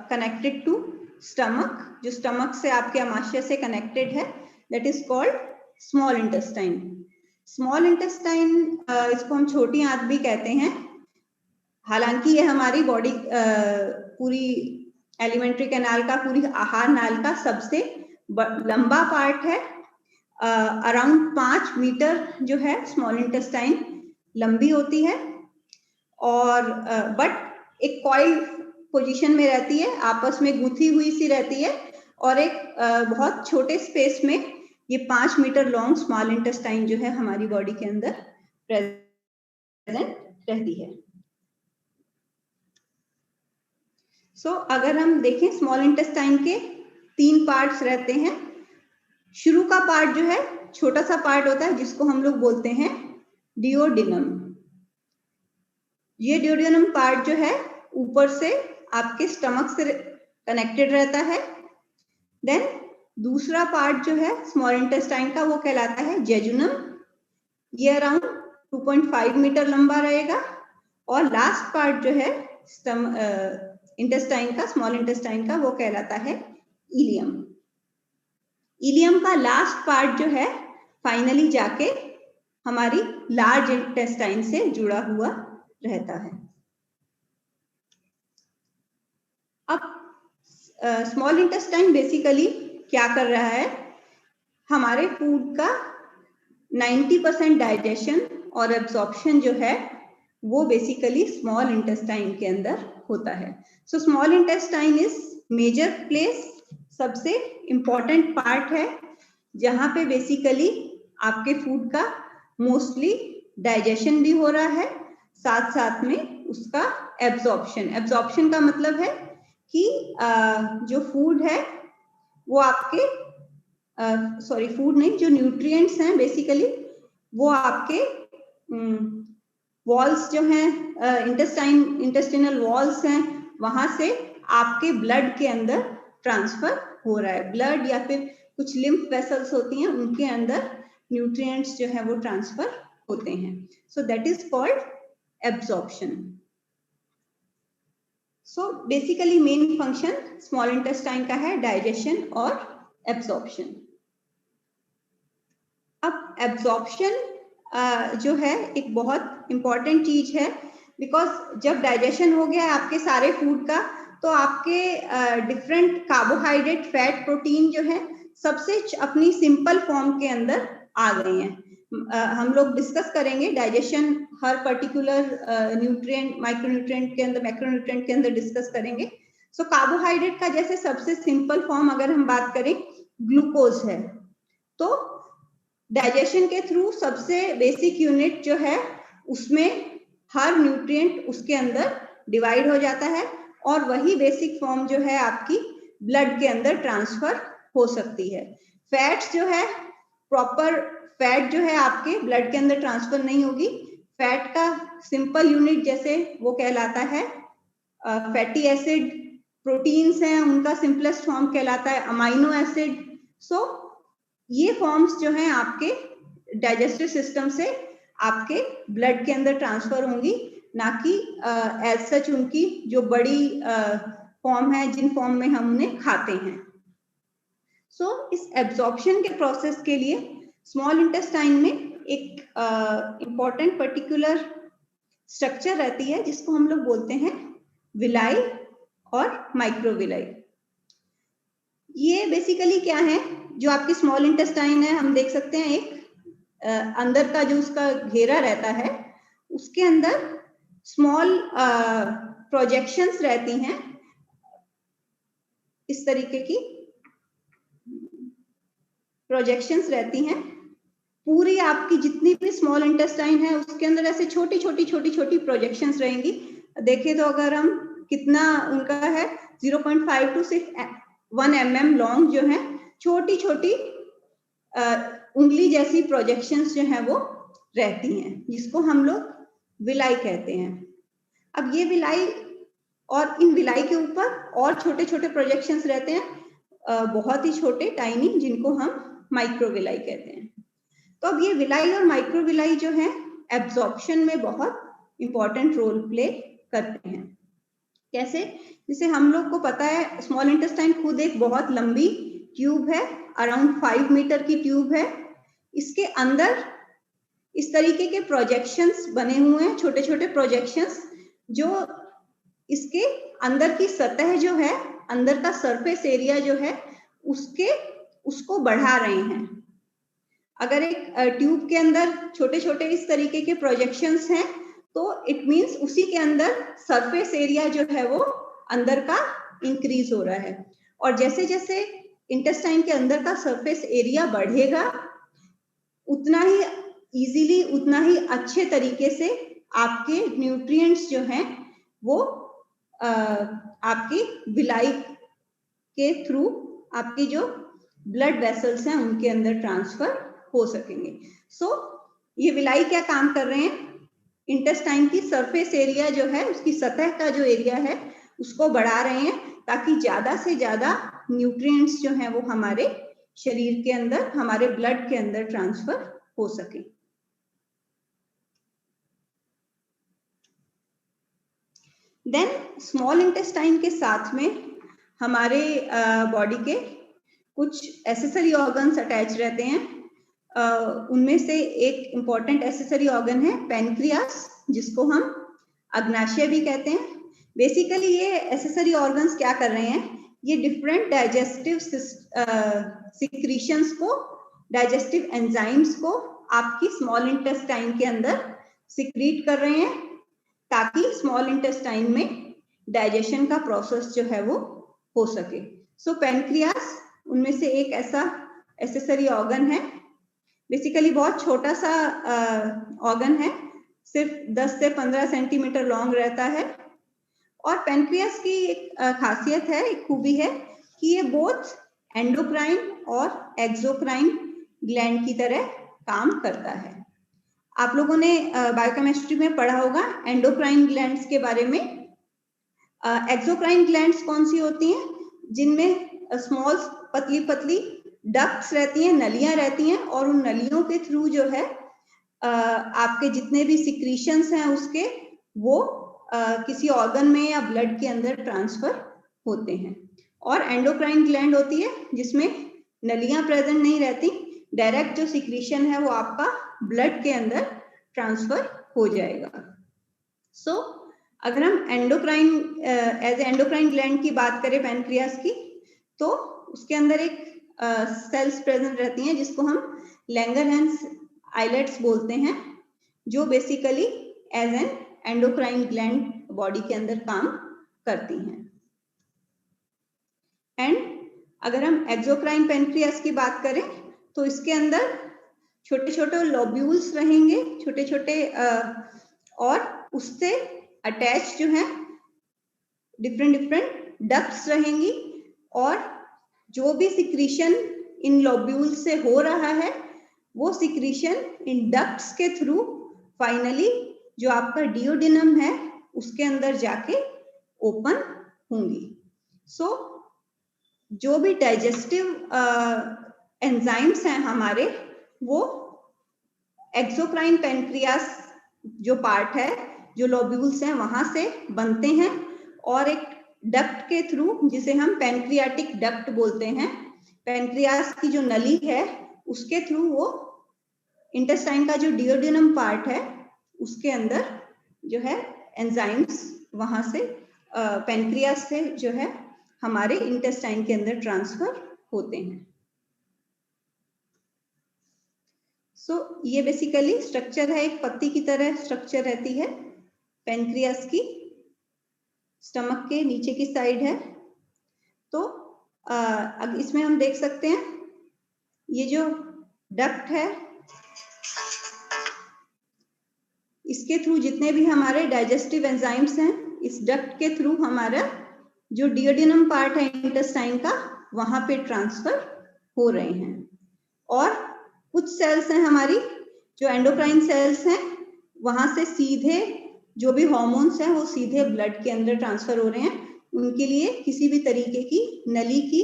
connected to stomach, जो स्टमक से आपके आमाशय से कनेक्टेड है, that is called small intestine. Small intestine इसको हम छोटी आंत भी कहते हैं। हालांकि ये हमारी बॉडी पूरी एलिमेंट्री कैनाल का, पूरी आहार नाल का सबसे लंबा पार्ट है। अराउंड 5 मीटर जो है स्मॉल इंटेस्टाइन लंबी होती है और बट एक कॉइल पोजीशन में रहती है, आपस में गुथी हुई सी रहती है और एक बहुत छोटे स्पेस में ये 5 मीटर लॉन्ग स्मॉल इंटेस्टाइन जो है हमारी बॉडी के अंदर प्रेजेंट रहती है। सो अगर हम देखें स्मॉल इंटेस्टाइन के 3 पार्ट्स रहते हैं। शुरू का पार्ट जो है छोटा सा पार्ट होता है जिसको हम लोग बोलते हैं डिओडिनम। ये डिओडिनम पार्ट जो है ऊपर से आपके स्टमक से कनेक्टेड रहता है। देन दूसरा पार्ट जो है स्मॉल इंटेस्टाइन का वो कहलाता है जेजुनम। ये अराउंड 2.5 मीटर लंबा रहेगा और लास्ट पार्ट जो है इंटेस्टाइन का, स्मॉल इंटेस्टाइन का, वो कहलाता है इलियम। इलियम का लास्ट पार्ट जो है फाइनली जाके हमारी लार्ज इंटेस्टाइन से जुड़ा हुआ रहता है। अब स्मॉल इंटेस्टाइन बेसिकली क्या कर रहा है, हमारे फूड का 90% डाइजेशन और एब्जॉर्प्शन जो है वो बेसिकली स्मॉल इंटेस्टाइन के अंदर होता है। So small intestine is major place, सबसे इंपॉर्टेंट पार्ट है जहां पे बेसिकली आपके फूड का मोस्टली डाइजेशन भी हो रहा है, साथ साथ में उसका एब्जॉर्प्शन का मतलब है कि जो फूड है वो आपके फूड नहीं, जो न्यूट्रिएंट्स हैं बेसिकली वो आपके वॉल्स जो हैं, इंटेस्टिनल वॉल्स हैं, वहां से आपके ब्लड के अंदर ट्रांसफर हो रहा है। ब्लड या फिर कुछ लिम्फ वेसल्स होती हैं उनके अंदर न्यूट्रिएंट्स जो है वो ट्रांसफर होते हैं। So that is called absorption. So basically main function small intestine का है डाइजेशन और एब्जॉर्प्शन। अब एब्जॉर्प्शन जो है एक बहुत इंपॉर्टेंट चीज है, बिकॉज जब डाइजेशन हो गया है आपके सारे फूड का तो आपके डिफरेंट कार्बोहाइड्रेट, फैट, प्रोटीन जो है सबसे अपनी सिंपल फॉर्म के अंदर आ गए हैं। हम लोग डिस्कस करेंगे डाइजेशन हर पर्टिकुलर न्यूट्रिएंट, माइक्रोन्यूट्रिएंट के अंदर, मैक्रोन्यूट्रिएंट के अंदर डिस्कस करेंगे। सो कार्बोहाइड्रेट का जैसे सबसे सिंपल फॉर्म अगर हम बात करें ग्लूकोज है, तो डाइजेशन के थ्रू सबसे बेसिक यूनिट जो है उसमें हर न्यूट्रिएंट उसके अंदर डिवाइड हो जाता है और वही बेसिक फॉर्म जो है आपकी ब्लड के अंदर ट्रांसफर हो सकती है। फैट्स जो है, प्रॉपर फैट जो है आपके ब्लड के अंदर ट्रांसफर नहीं होगी। फैट का सिंपल यूनिट जैसे वो कहलाता है फैटी एसिड, प्रोटीन्स हैं उनका सिंपलेस्ट फॉर्म कहलाता है अमाइनो एसिड। सो ये फॉर्म्स जो हैं आपके डाइजेस्टिव सिस्टम से आपके ब्लड के अंदर ट्रांसफर होंगी, ना कि एज सच उनकी जो बड़ी फॉर्म है जिन फॉर्म में हम उन्हें खाते हैं। सो इस एब्जॉर्प्शन के प्रोसेस के लिए स्मॉल इंटेस्टाइन में एक इम्पॉर्टेंट पर्टिकुलर स्ट्रक्चर रहती है जिसको हम लोग बोलते हैं विलाई और माइक्रोविलाई। ये बेसिकली क्या है, जो आपकी स्मॉल इंटेस्टाइन है हम देख सकते हैं एक अंदर का जो उसका घेरा रहता है उसके अंदर स्मॉल प्रोजेक्शंस रहती हैं, इस तरीके की प्रोजेक्शंस रहती हैं। पूरी आपकी जितनी भी स्मॉल इंटेस्टाइन है उसके अंदर ऐसे छोटी छोटी प्रोजेक्शंस रहेंगी। देखें तो अगर हम कितना उनका है 0.5 to 1 mm लॉन्ग जो है छोटी छोटी उंगली जैसी प्रोजेक्शंस जो है वो रहती हैं, जिसको हम लोग विलाई कहते हैं। अब ये विलाई और इन विलाई के ऊपर और छोटे छोटे प्रोजेक्शंस रहते हैं, बहुत ही छोटे टाइनी, जिनको हम माइक्रोविलाई कहते हैं। तो अब ये विलाई और माइक्रोविलाई जो है एब्जॉर्प्शन में बहुत इंपॉर्टेंट रोल प्ले करते हैं। कैसे? जैसे हम लोग को पता है स्मॉल इंटेस्टाइन खुद एक बहुत लंबी ट्यूब है, अराउंड 5 मीटर की ट्यूब है। इसके अंदर इस तरीके के प्रोजेक्शंस बने हुए हैं, छोटे छोटे प्रोजेक्शंस, जो इसके अंदर की सतह जो है, अंदर का सरफेस एरिया जो है उसको बढ़ा रहे हैं। अगर एक ट्यूब के अंदर छोटे छोटे इस तरीके के प्रोजेक्शंस हैं तो इट मींस उसी के अंदर सरफेस एरिया जो है वो अंदर का इंक्रीज हो रहा है। और जैसे जैसे इंटेस्टाइन के अंदर का सरफेस एरिया बढ़ेगा उतना ही इजीली, उतना ही अच्छे तरीके से आपके न्यूट्रिएंट्स जो हैं वो आपकी विलाई के थ्रू आपकी जो ब्लड वेसल्स हैं उनके अंदर ट्रांसफर हो सकेंगे। सो ये विलाई क्या काम कर रहे हैं, इंटेस्टाइन की सरफेस एरिया जो है, उसकी सतह का जो एरिया है उसको बढ़ा रहे हैं ताकि ज्यादा से ज्यादा न्यूट्रिएंट्स जो हैं वो हमारे शरीर के अंदर, हमारे ब्लड के अंदर ट्रांसफर हो सके। देन स्मॉल इंटेस्टाइन के साथ में हमारे बॉडी के कुछ एसेसरी ऑर्गन्स अटैच रहते हैं। उनमें से एक इम्पॉर्टेंट एसेसरी ऑर्गन है पेनक्रियास, जिसको हम अग्नाशय भी कहते हैं। बेसिकली ये एसेसरी ऑर्गन्स क्या कर रहे हैं, ये डिफरेंट डाइजेस्टिव सिक्रीशंस को, डाइजेस्टिव एंजाइम्स को आपकी स्मॉल इंटेस्टाइन के अंदर सिक्रीट कर रहे हैं ताकि स्मॉल इंटेस्टाइन में डाइजेशन का प्रोसेस जो है वो हो सके। सो पेनक्रियास उनमें से एक ऐसा एसेसरी ऑर्गन है। बेसिकली बहुत छोटा सा ऑर्गन है, सिर्फ 10 से 15 सेंटीमीटर लॉन्ग रहता है। और पेनक्रियास की एक खासियत है, एक खूबी है कि ये बोथ एंडोक्राइन और एक्सोक्राइन ग्लैंड की तरह काम करता है। आप लोगों ने बायोकेमिस्ट्री में पढ़ा होगा एंडोक्राइन ग्लैंड्स के बारे में। एक्सोक्राइन ग्लैंड्स कौन सी होती हैं, जिनमें स्मॉल पतली पतली डक्ट्स रहती हैं, नलियां रहती हैं, और उन नलियों के थ्रू जो है आपके जितने भी सिक्रीशंस हैं उसके वो किसी ऑर्गन में या ब्लड के अंदर ट्रांसफर होते हैं। और एंडोक्राइन ग्लैंड होती है जिसमें नलियां प्रेजेंट नहीं रहती, डायरेक्ट जो सिक्रीशन है वो आपका ब्लड के अंदर ट्रांसफर हो जाएगा। सो अगर हम एंडोक्राइन एज एंडोक्राइन ग्लैंड की बात करें पेनक्रियास की, तो उसके अंदर एक सेल्स प्रेजेंट रहती हैं जिसको हम लैंगरहैंस आइलेट्स बोलते हैं, जो basically as an endocrine gland body के अंदर काम करती हैं। एंड अगर हम एक्सोक्राइन पेनक्रियास की बात करें तो इसके अंदर छोटे छोटे लोब्यूल्स रहेंगे, छोटे छोटे और उससे अटैच जो है डिफरेंट डक्ट्स रहेंगी, और जो भी सिक्रीशन इन लोब्यूल से हो रहा है वो सिक्रीशन इन डक्ट्स के थ्रू फाइनली जो आपका डिओडिनम है उसके अंदर जाके ओपन होंगी। सो जो भी डाइजेस्टिव एंजाइम्स हैं हमारे, वो एक्सोक्राइन पेनक्रियास जो पार्ट है, जो लोब्यूल्स हैं वहां से बनते हैं, और एक डक्ट के थ्रू, जिसे हम पेनक्रियाटिक डक्ट बोलते हैं, पेनक्रियास की जो नली है उसके थ्रू वो इंटेस्टाइन का जो डिओडिनम पार्ट है उसके अंदर जो है एंजाइम्स वहां से पेनक्रियास से जो है हमारे इंटेस्टाइन के अंदर ट्रांसफर होते हैं। सो ये बेसिकली स्ट्रक्चर है, एक पत्ती की तरह स्ट्रक्चर रहती है पेनक्रियास की, स्टमक के नीचे की साइड है। तो अब इसमें हम देख सकते हैं ये जो डक्ट है, इसके थ्रू जितने भी हमारे डाइजेस्टिव एंजाइम्स हैं, इस डक्ट के थ्रू हमारा जो डिओडिनम पार्ट है इंटेस्टाइन का, वहां पे ट्रांसफर हो रहे हैं। और कुछ सेल्स हैं हमारी जो एंडोक्राइन सेल्स हैं, वहां से सीधे जो भी हार्मोन्स हैं वो सीधे ब्लड के अंदर ट्रांसफर हो रहे हैं। उनके लिए किसी भी तरीके की नली की,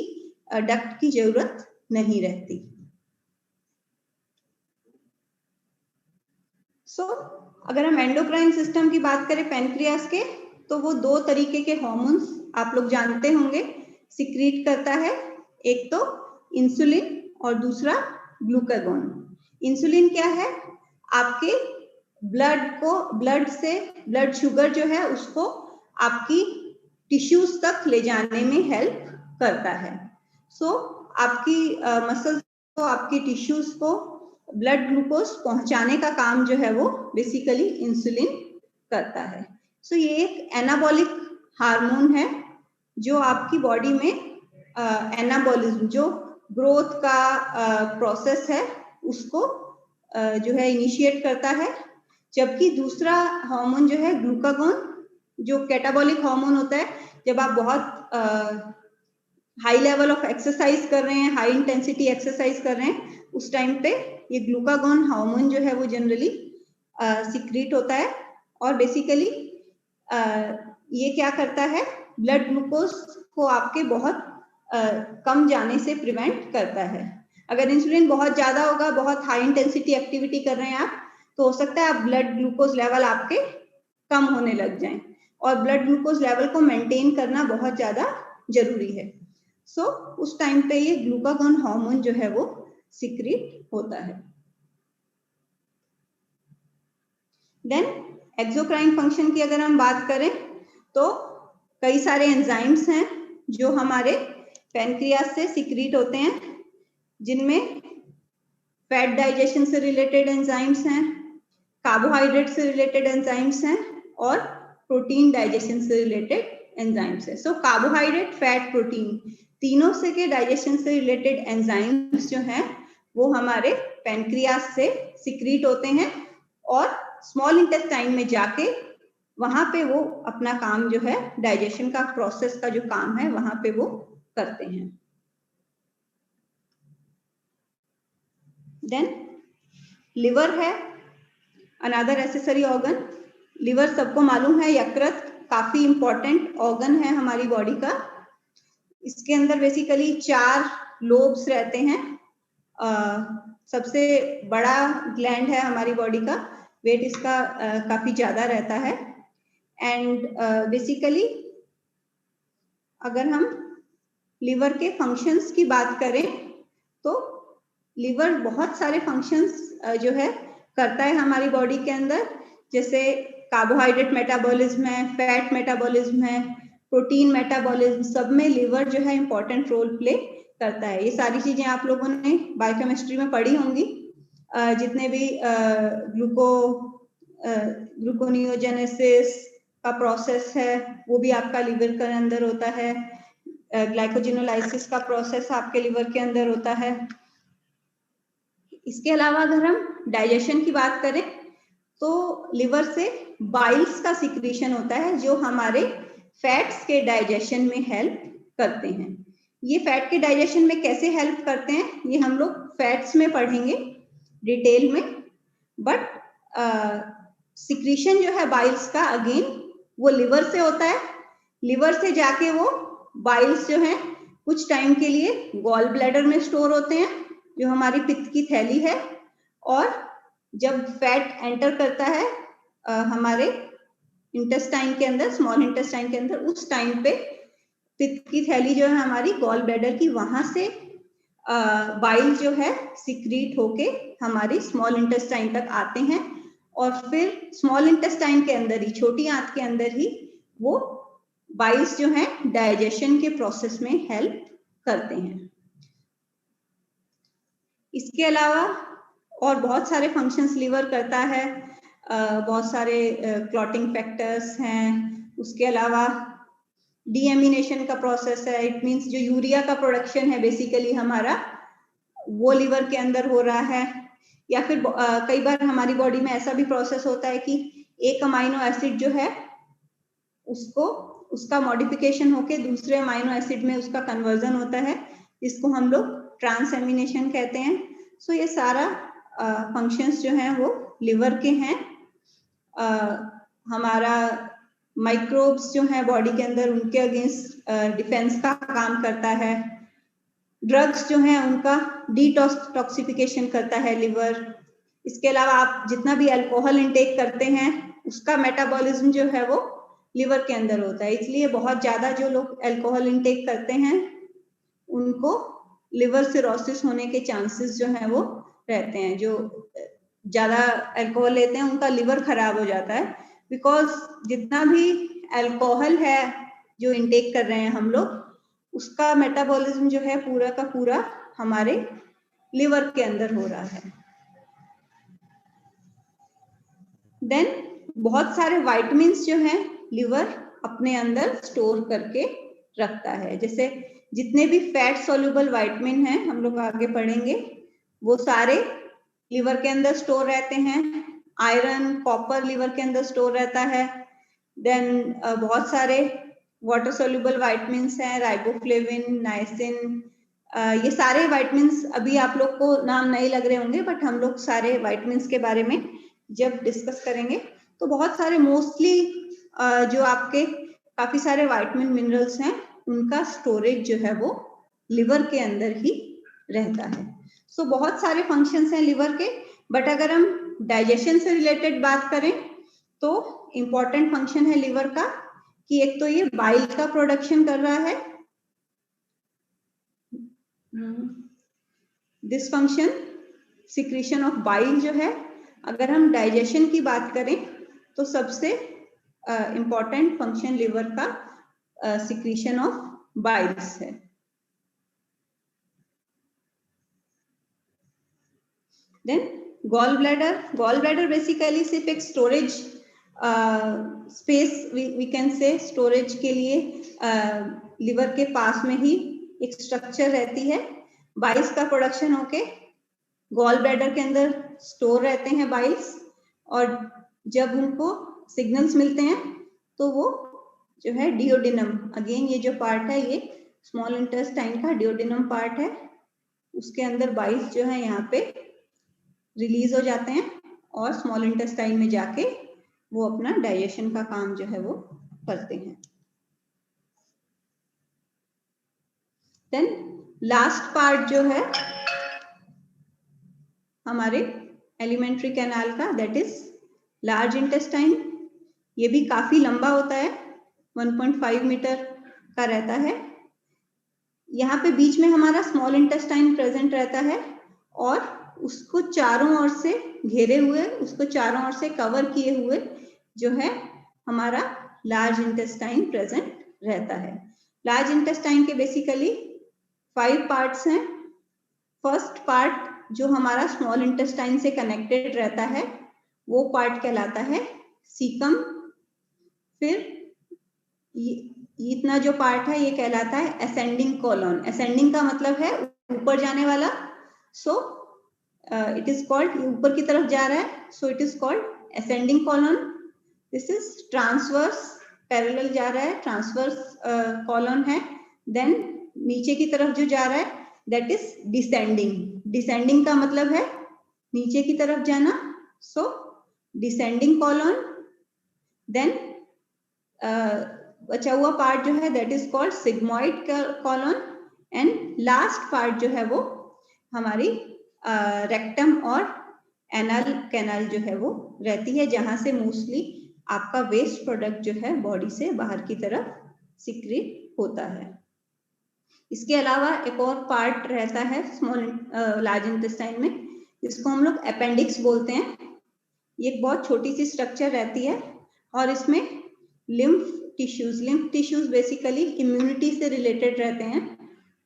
डक्ट की जरूरत नहीं रहती। सो अगर हम एंडोक्राइन सिस्टम की बात करें पेनक्रियास के, तो वो दो तरीके के हार्मोन्स आप लोग जानते होंगे सिक्रीट करता है, एक तो इंसुलिन और दूसरा ग्लूकागॉन। इंसुलिन क्या है, आपके ब्लड शुगर जो है उसको आपकी टिश्यूज तक ले जाने में हेल्प करता है। सो आपकी मसल्स को, आपकी टिश्यूज को ब्लड ग्लूकोज पहुंचाने का काम जो है वो बेसिकली इंसुलिन करता है। सो ये एक एनाबॉलिक हार्मोन है जो आपकी बॉडी में एनाबॉलिज्म, जो ग्रोथ का प्रोसेस है, उसको जो है इनिशिएट करता है। जबकि दूसरा हार्मोन जो है ग्लूकागॉन, जो कैटाबॉलिक हार्मोन होता है, जब आप बहुत हाई लेवल ऑफ एक्सरसाइज कर रहे हैं, हाई इंटेंसिटी एक्सरसाइज कर रहे हैं, उस टाइम पे ये ग्लूकागॉन हार्मोन जो है वो जनरली सिक्रीट होता है। और बेसिकली ये क्या करता है, ब्लड ग्लूकोज को आपके बहुत कम जाने से प्रिवेंट करता है। अगर इंसुलिन बहुत ज्यादा होगा, बहुत हाई इंटेंसिटी एक्टिविटी कर रहे हैं आप, तो हो सकता है आप ब्लड ग्लूकोज लेवल आपके कम होने लग जाएं, और ब्लड ग्लूकोज लेवल को मेंटेन करना बहुत ज्यादा जरूरी है। सो उस टाइम पे ये ग्लूकागॉन हार्मोन जो है वो सिक्रीट होता है। देन एक्सोक्राइन फंक्शन की अगर हम बात करें, तो कई सारे एंजाइम्स हैं जो हमारे पेनक्रियास से सिक्रीट होते हैं, जिनमें फैट डाइजेशन से रिलेटेड एंजाइम्स हैं, कार्बोहाइड्रेट से रिलेटेड एंजाइम्स हैं, और प्रोटीन डाइजेशन से रिलेटेड एंजाइम्स है। सो कार्बोहाइड्रेट, फैट, प्रोटीन, तीनों से के डाइजेशन से रिलेटेड एंजाइम्स जो हैं वो हमारे पेनक्रियास से सिक्रीट होते हैं, और स्मॉल इंटेस्टाइन में जाके वहां पे वो अपना काम जो है, डाइजेशन का प्रोसेस का जो काम है, वहां पे वो करते हैं। देन लिवर है अनदर एसेसरी ऑर्गन। लिवर सबको मालूम है, यकृत काफी इंपॉर्टेंट ऑर्गन है हमारी बॉडी का। इसके अंदर बेसिकली 4 लोब्स रहते हैं। सबसे बड़ा ग्लैंड है हमारी बॉडी का, वेट इसका काफी ज्यादा रहता है। एंड बेसिकली अगर हम लिवर के फंक्शंस की बात करें, तो लिवर बहुत सारे फंक्शंस जो है करता है हमारी बॉडी के अंदर, जैसे कार्बोहाइड्रेट मेटाबॉलिज्म है, फैट मेटाबॉलिज्म है, प्रोटीन मेटाबॉलिज्म, सब में लिवर जो है इंपॉर्टेंट रोल प्ले करता है। ये सारी चीजें आप लोगों ने बायोकेमिस्ट्री में पढ़ी होंगी। जितने भी ग्लूकोनियोजेनेसिस का प्रोसेस है वो भी आपका लिवर के अंदर होता है। ग्लाइकोजिनोलाइसिस का प्रोसेस आपके लिवर के अंदर होता है। इसके अलावा अगर हम डाइजेशन की बात करें, तो लिवर से बाइल्स का सिक्रीशन होता है जो हमारे फैट्स के डाइजेशन में हेल्प करते हैं। ये फैट के डाइजेशन में कैसे हेल्प करते हैं ये हम लोग फैट्स में पढ़ेंगे डिटेल में, बट सिक्रीशन जो है बाइल्स का, अगेन वो लिवर से होता है। लिवर से जाके वो बाइल्स जो है कुछ टाइम के लिए गॉल ब्लैडर में स्टोर होते हैं, जो हमारी पित्त की थैली है, और जब फैट एंटर करता है हमारे इंटेस्टाइन के अंदर, स्मॉल इंटेस्टाइन के अंदर, उस टाइम पे पित्त की थैली जो है हमारी गॉल ब्लैडर की, वहां से बाइल जो है सिक्रीट होके हमारी स्मॉल इंटेस्टाइन तक आते हैं, और फिर स्मॉल इंटेस्टाइन के अंदर ही, छोटी आंत के अंदर ही, वो बाइल्स जो है डाइजेशन के प्रोसेस में हेल्प करते हैं। इसके अलावा और बहुत सारे फंक्शंस लिवर करता है, बहुत सारे क्लॉटिंग फैक्टर्स हैं, उसके अलावा डीएमिनेशन का प्रोसेस है, इट मींस जो यूरिया का प्रोडक्शन है बेसिकली हमारा, वो लिवर के अंदर हो रहा है, या फिर कई बार हमारी बॉडी में ऐसा भी प्रोसेस होता है कि एक अमाइनो एसिड जो है उसका मॉडिफिकेशन होके दूसरे अमाइनो एसिड में उसका कन्वर्जन होता है, जिसको हम लोग ट्रांसएमिनेशन कहते हैं। सो ये सारा फंक्शंस जो हैं वो लिवर के हैं। हमारा माइक्रोब्स जो हैं बॉडी के अंदर, उनके अगेंस्ट डिफेंस का काम करता है। ड्रग्स जो हैं उनका डिटॉक्सिफिकेशन करता है लिवर। इसके अलावा आप जितना भी अल्कोहल इंटेक करते हैं उसका मेटाबॉलिज्म जो है वो लिवर के अंदर होता है, इसलिए बहुत ज्यादा जो लोग अल्कोहल इंटेक करते हैं उनको लिवर सिरोसिस होने के चांसेस जो है वो रहते हैं। जो ज्यादा अल्कोहल लेते हैं उनका लिवर खराब हो जाता है, बिकॉज जितना भी अल्कोहल है जो इंटेक कर रहे हैं हम लोग, उसका मेटाबॉलिज्म जो है पूरा का पूरा हमारे लिवर के अंदर हो रहा है। देन बहुत सारे विटामिन्स जो हैं लिवर अपने अंदर स्टोर करके रखता है, जैसे जितने भी फैट सोल्यूबल विटामिन हैं, हम लोग आगे पढ़ेंगे, वो सारे लिवर के अंदर स्टोर रहते हैं। आयरन, कॉपर लिवर के अंदर स्टोर रहता है। देन बहुत सारे वाटर सोल्यूबल विटामिन्स हैं, राइबोफ्लेविन, नाइसिन, ये सारे विटामिन्स अभी आप लोग को नाम नहीं लग रहे होंगे, बट हम लोग सारे विटामिन्स के बारे में जब डिस्कस करेंगे तो बहुत सारे मोस्टली जो आपके काफी सारे विटामिन मिनरल्स हैं उनका स्टोरेज जो है वो लिवर के अंदर ही रहता है। सो बहुत सारे फंक्शंस हैं लिवर के, बट अगर हम डाइजेशन से रिलेटेड बात करें तो इम्पोर्टेंट फंक्शन है लिवर का कि एक तो ये बाइल का प्रोडक्शन कर रहा है, this function secretion of bile जो है। अगर हम डाइजेशन की बात करें तो सबसे इम्पोर्टेंट फंक्शन लिवर का सिक्रीशन ऑफ बाइल्स है। देन गॉल ब्लैडर बेसिकली सिर्फ एक storage space, we can say storage के लिए लिवर के पास में ही एक स्ट्रक्चर रहती है। बाइल्स का प्रोडक्शन होके गॉल ब्लैडर के अंदर स्टोर रहते हैं बाइल्स, और जब उनको सिग्नल्स मिलते हैं तो वो जो है डिओडिनम, अगेन ये जो पार्ट है ये स्मॉल इंटेस्टाइन का डिओडिनम पार्ट है, उसके अंदर बाइल्स जो है यहाँ पे रिलीज हो जाते हैं और स्मॉल इंटेस्टाइन में जाके वो अपना डाइजेशन का काम जो है वो करते हैं। देन लास्ट पार्ट जो है हमारे एलिमेंट्री कैनाल का, दैट इज लार्ज इंटेस्टाइन। ये भी काफी लंबा होता है, 1.5 मीटर का रहता है। यहाँ पे बीच में हमारा स्मॉल इंटेस्टाइन प्रेजेंट रहता है और उसको चारों ओर से घेरे हुए, उसको चारों ओर से कवर किए हुए जो है हमारा लार्ज इंटेस्टाइन प्रेजेंट रहता है। लार्ज इंटेस्टाइन के बेसिकली 5 पार्ट्स हैं। फर्स्ट पार्ट जो हमारा स्मॉल इंटेस्टाइन से कनेक्टेड रहता है वो पार्ट कहलाता है सीकम। फिर इतना जो पार्ट है ये कहलाता है असेंडिंग कॉलोन। असेंडिंग का मतलब है ऊपर जाने वाला, सो इट इज कॉल्ड, ऊपर की तरफ जा रहा है, so it is called ascending colon. This is transverse, parallel जा रहा है, ट्रांसवर्स कॉलोन है। देन नीचे की तरफ जो जा रहा है दैट इज डिसेंडिंग। डिसेंडिंग का मतलब है नीचे की तरफ जाना, सो डिसेंडिंग कॉलोन। देन बचा हुआ पार्ट जो है that is called sigmoid colon, and last part जो है वो हमारी रेक्टम और एनल कैनाल जो है वो रहती है, जहां से मोस्टली आपका वेस्ट प्रोडक्ट जो है बॉडी से बाहर की तरफ सिक्रीट होता है। इसके अलावा एक और पार्ट रहता है स्मॉल लार्ज इंटेस्टाइन में, जिसको हम लोग अपेंडिक्स बोलते हैं। ये एक बहुत छोटी सी स्ट्रक्चर रहती है और इसमें लिम्फ टिश्यूज बेसिकली इम्यूनिटी से रिलेटेड रहते हैं।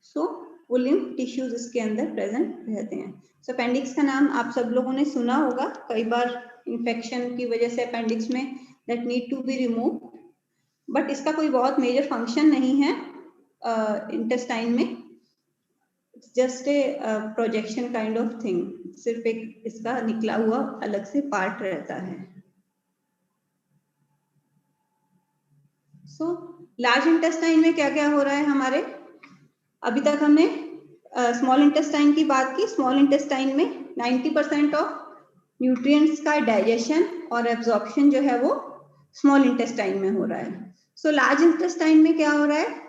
सो वो लिम्फ टिश्यूज इसके अंदर प्रेजेंट रहते हैं। सो अपेंडिक्स का नाम आप सब लोगों ने सुना होगा, कई बार इन्फेक्शन की वजह से अपेंडिक्स में that need to be remove, but इसका कोई बहुत मेजर फंक्शन नहीं है इंटेस्टाइन में, just a projection kind of thing, सिर्फ एक इसका निकला हुआ अलग से पार्ट रहता है। सो लार्ज इंटेस्टाइन में क्या क्या हो रहा है हमारे, अभी तक हमने स्मॉल इंटेस्टाइन की बात की। स्मॉल इंटेस्टाइन में 90% ऑफ न्यूट्रिएंट्स का डाइजेशन और एब्जॉर्प्शन जो है वो स्मॉल इंटेस्टाइन में हो रहा है। सो लार्ज इंटेस्टाइन में क्या हो रहा है,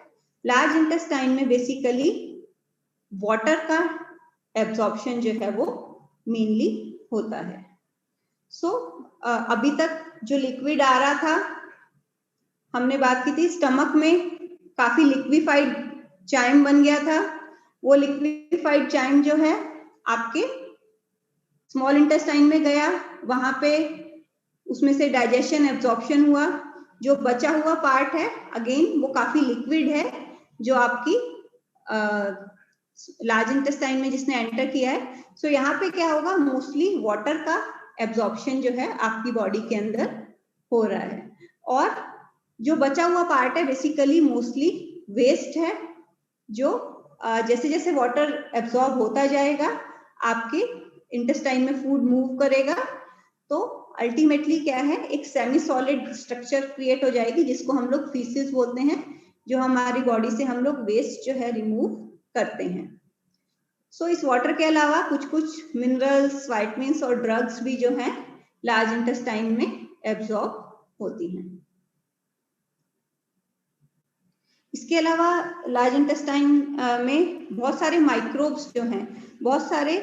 लार्ज इंटेस्टाइन में बेसिकली वाटर का एब्जॉर्प्शन जो है वो मेनली होता है। सो अभी तक जो लिक्विड आ रहा था, हमने बात की थी स्टमक में काफी लिक्विफाइड चाइम बन गया था। वो लिक्विफाइड चाइम जो है आपके स्मॉल इंटेस्टाइन में गया, वहां पे उसमें से डाइजेशन एब्जॉर्प्शन हुआ। जो बचा हुआ पार्ट है अगेन वो काफी लिक्विड है, जो आपकी लार्ज इंटेस्टाइन में जिसने एंटर किया है। सो यहाँ पे क्या होगा, मोस्टली वाटर का एब्जॉर्प्शन जो है आपकी बॉडी के अंदर हो रहा है, और जो बचा हुआ पार्ट है बेसिकली मोस्टली वेस्ट है, जो जैसे जैसे वाटर एब्जॉर्ब होता जाएगा आपके इंटेस्टाइन में फूड मूव करेगा, तो अल्टीमेटली क्या है, एक सेमी सॉलिड स्ट्रक्चर क्रिएट हो जाएगी, जिसको हम लोग फीसिस बोलते हैं, जो हमारी बॉडी से हम लोग वेस्ट जो है रिमूव करते हैं। सो इस वाटर के अलावा कुछ कुछ मिनरल्स, वाइटमिन्स और ड्रग्स भी जो है लार्ज इंटेस्टाइन में एब्जॉर्ब होती हैं। इसके अलावा लार्ज इंटेस्टाइन में बहुत सारे माइक्रोब्स जो हैं, बहुत सारे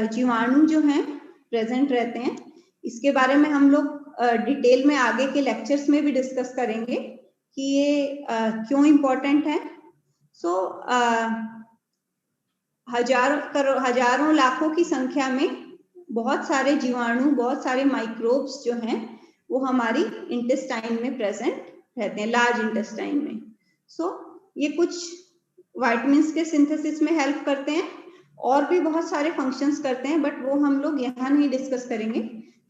जीवाणु जो हैं प्रेजेंट रहते हैं। इसके बारे में हम लोग डिटेल में आगे के लेक्चर्स में भी डिस्कस करेंगे कि ये क्यों इम्पोर्टेंट है। सो हजारों लाखों की संख्या में बहुत सारे जीवाणु, बहुत सारे माइक्रोब्स जो हैं वो हमारी इंटेस्टाइन में प्रेजेंट रहते हैं, लार्ज इंटेस्टाइन में। सो ये कुछ विटामिन्स के सिंथेसिस में हेल्प करते हैं, और भी बहुत सारे फंक्शंस करते हैं, बट वो हम लोग यहाँ नहीं डिस्कस करेंगे,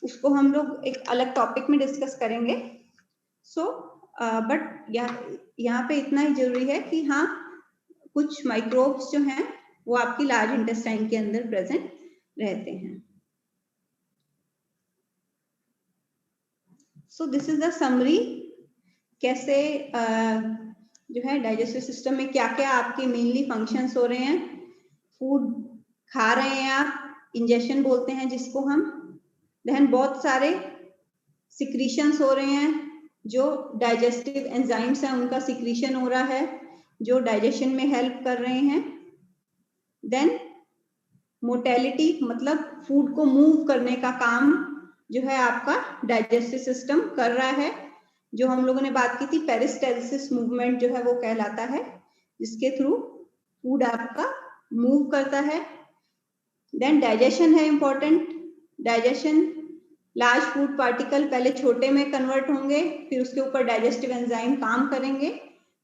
उसको हम लोग एक अलग टॉपिक में डिस्कस करेंगे। सो बट यहाँ पे इतना ही जरूरी है कि हाँ, कुछ माइक्रोब्स जो हैं वो आपकी लार्ज इंटेस्टाइन के अंदर प्रेजेंट रहते हैं। So this is the summary, कैसे जो है डाइजेस्टिव सिस्टम में क्या क्या आपके मेनली फंक्शंस हो रहे हैं। फूड खा रहे हैं आप, इंजेक्शन बोलते हैं जिसको हम, देन बहुत सारे सिक्रीशंस हो रहे हैं, जो डाइजेस्टिव एंजाइम्स हैं उनका सिक्रीशन हो रहा है, जो डाइजेशन में हेल्प कर रहे हैं। देन मोटेलिटी, मतलब फूड को मूव करने का काम जो है आपका डाइजेस्टिव सिस्टम कर रहा है, जो हम लोगों ने बात की थी पेरिस्टाल्सिस मूवमेंट जो है वो कहलाता है, जिसके थ्रू फूड आपका मूव करता है। देन डाइजेशन है important, digestion, large food particle पहले छोटे में कन्वर्ट होंगे, फिर उसके ऊपर डाइजेस्टिव एंजाइम काम करेंगे,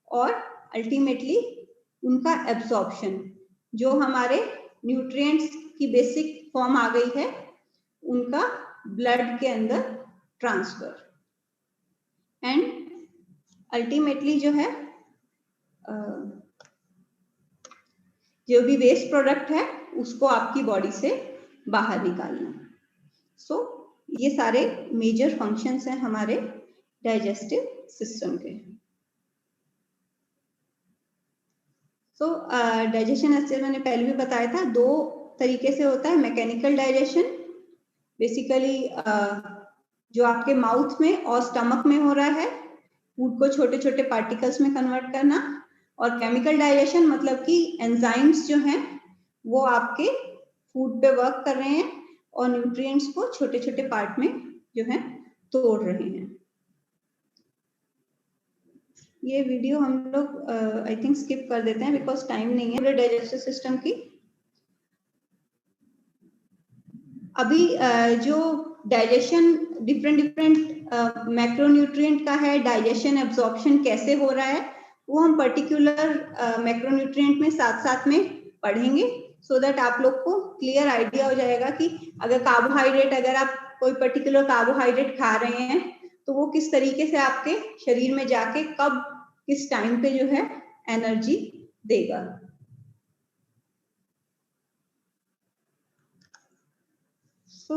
और अल्टीमेटली उनका एब्जॉर्प्शन, जो हमारे न्यूट्रिएंट्स की बेसिक फॉर्म आ गई है, उनका ब्लड के अंदर ट्रांसफर, एंड अल्टीमेटली जो है जो भी वेस्ट प्रोडक्ट है उसको आपकी बॉडी से बाहर निकालना। सो ये सारे मेजर फंक्शंस हैं हमारे डाइजेस्टिव सिस्टम के। सो डाइजेशन ऐसे मैंने पहले भी बताया था, दो तरीके से होता है। मैकेनिकल डाइजेशन बेसिकली जो आपके माउथ में और स्टमक में हो रहा है, फूड को छोटे छोटे पार्टिकल्स में कन्वर्ट करना, और केमिकल डाइजेशन मतलब कि एंजाइम्स जो हैं वो आपके फूड पे वर्क कर रहे हैं और न्यूट्रिएंट्स को छोटे छोटे पार्ट में जो है तोड़ रहे हैं। ये वीडियो हम लोग आई थिंक स्किप कर देते हैं बिकॉज टाइम नहीं है पूरे डाइजेस्टिव सिस्टम की। अभी जो डाइजेशन डिफरेंट मैक्रोन्यूट्रिएंट का है, डाइजेशन एब्जॉर्प्शन कैसे हो रहा है वो हम पर्टिकुलर मैक्रोन्यूट्रिएंट में साथ साथ में पढ़ेंगे, सो दैट आप लोग को क्लियर आइडिया हो जाएगा कि अगर कार्बोहाइड्रेट, अगर आप कोई पर्टिकुलर कार्बोहाइड्रेट खा रहे हैं तो वो किस तरीके से आपके शरीर में जाके कब किस टाइम पे जो है एनर्जी देगा। So